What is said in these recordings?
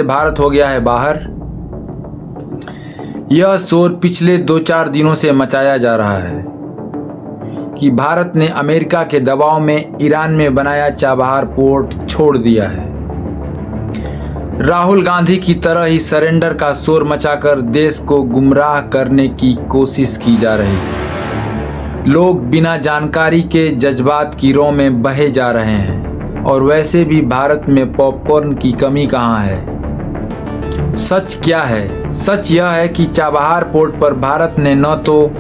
भारत हो गया है बाहर। यह शोर पिछले 2-4 दिनों से मचाया जा रहा है कि भारत ने अमेरिका के दबाव में ईरान में बनाया चाबहार पोर्ट छोड़ दिया है। राहुल गांधी की तरह ही सरेंडर का शोर मचाकर देश को गुमराह करने की कोशिश की जा रही है। लोग बिना जानकारी के जज्बात की राह में बहे जा रहे हैं और वैसे भी भारत में पॉपकॉर्न की कमी कहाँ है। सच क्या है? सच यह है कि चाबहार पोर्ट पर भारत ने न तो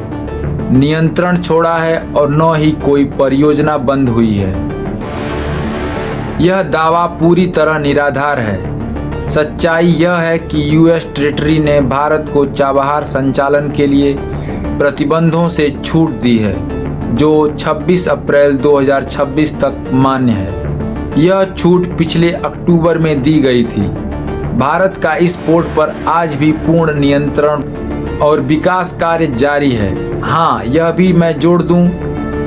नियंत्रण छोड़ा है और न ही कोई परियोजना बंद हुई है। यह दावा पूरी तरह निराधार है। सच्चाई यह है कि यूएस टेरिटरी ने भारत को चाबहार संचालन के लिए प्रतिबंधों से छूट दी है, जो 26 अप्रैल 2026 तक मान्य है। यह छूट पिछले अक्टूबर में दी गई थी। भारत का इस पोर्ट पर आज भी पूर्ण नियंत्रण और विकास कार्य जारी है। हाँ, यह भी मैं जोड़ दूं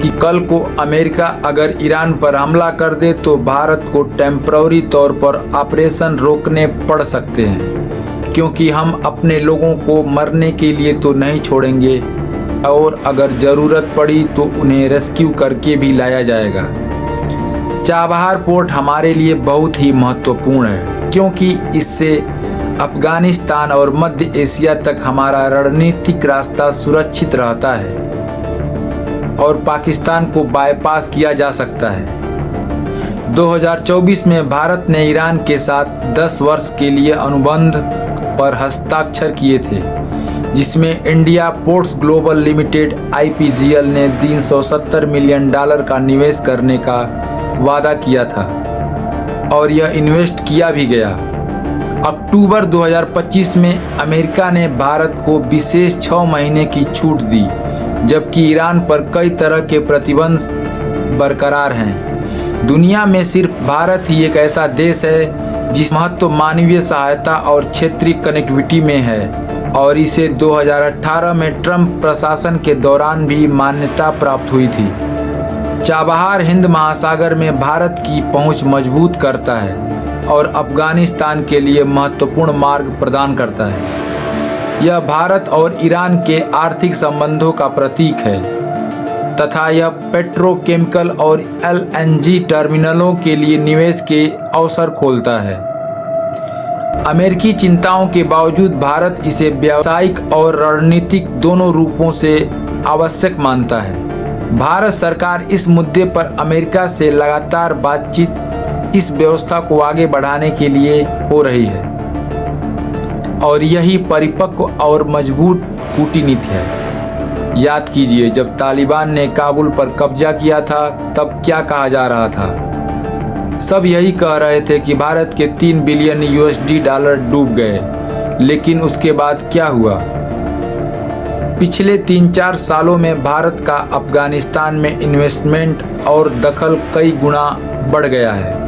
कि कल को अमेरिका अगर ईरान पर हमला कर दे तो भारत को टेम्पररी तौर पर ऑपरेशन रोकने पड़ सकते हैं, क्योंकि हम अपने लोगों को मरने के लिए तो नहीं छोड़ेंगे और अगर ज़रूरत पड़ी तो उन्हें रेस्क्यू करके भी लाया जाएगा। चाबहार पोर्ट हमारे लिए बहुत ही महत्वपूर्ण है, क्योंकि इससे अफगानिस्तान और मध्य एशिया तक हमारा रणनीतिक रास्ता सुरक्षित रहता है और पाकिस्तान को बाईपास किया जा सकता है। 2024 में भारत ने ईरान के साथ 10 वर्ष के लिए अनुबंध पर हस्ताक्षर किए थे, जिसमें India ports global limited IPGL ने $370 मिलियन का निवेश करने का वादा किया था और यह इन्वेस्ट किया भी गया। अक्टूबर 2025 में अमेरिका ने भारत को विशेष 6 महीने की छूट दी, जबकि ईरान पर कई तरह के प्रतिबंध बरकरार हैं। दुनिया में सिर्फ भारत ही एक ऐसा देश है जिस महत्व मानवीय सहायता और क्षेत्रीय कनेक्टिविटी में है और इसे 2018 में ट्रंप प्रशासन के दौरान भी मान्यता प्राप्त हुई थी। चाबहार हिंद महासागर में भारत की पहुंच मजबूत करता है और अफगानिस्तान के लिए महत्वपूर्ण मार्ग प्रदान करता है। यह भारत और ईरान के आर्थिक संबंधों का प्रतीक है तथा यह पेट्रोकेमिकल और LNG टर्मिनलों के लिए निवेश के अवसर खोलता है। अमेरिकी चिंताओं के बावजूद भारत इसे व्यावसायिक और रणनीतिक दोनों रूपों से आवश्यक मानता है। भारत सरकार इस मुद्दे पर अमेरिका से लगातार बातचीत इस व्यवस्था को आगे बढ़ाने के लिए हो रही है और यही परिपक्व और मजबूत कूटनीति है। याद कीजिए, जब तालिबान ने काबुल पर कब्जा किया था तब क्या कहा जा रहा था? सब यही कह रहे थे कि भारत के $3 बिलियन डूब गए, लेकिन उसके बाद क्या हुआ? पिछले 3-4 सालों में भारत का अफगानिस्तान में इन्वेस्टमेंट और दखल कई गुना बढ़ गया है।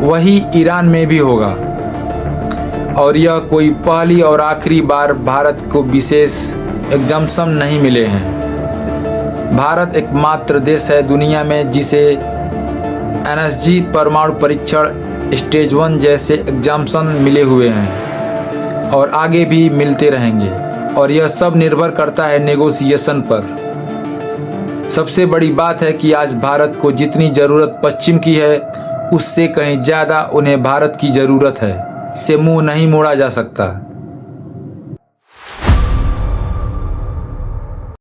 वही ईरान में भी होगा और यह कोई पहली और आखिरी बार भारत को विशेष एग्जम्पशन नहीं मिले हैं। भारत एकमात्र देश है दुनिया में जिसे NSG परमाणु परीक्षण स्टेज 1 जैसे एग्जम्पशन मिले हुए हैं और आगे भी मिलते रहेंगे और यह सब निर्भर करता है नेगोशिएशन पर। सबसे बड़ी बात है कि आज भारत को जितनी ज़रूरत पश्चिम की है उससे कहीं ज़्यादा उन्हें भारत की ज़रूरत है। से मुंह नहीं मोड़ा जा सकता।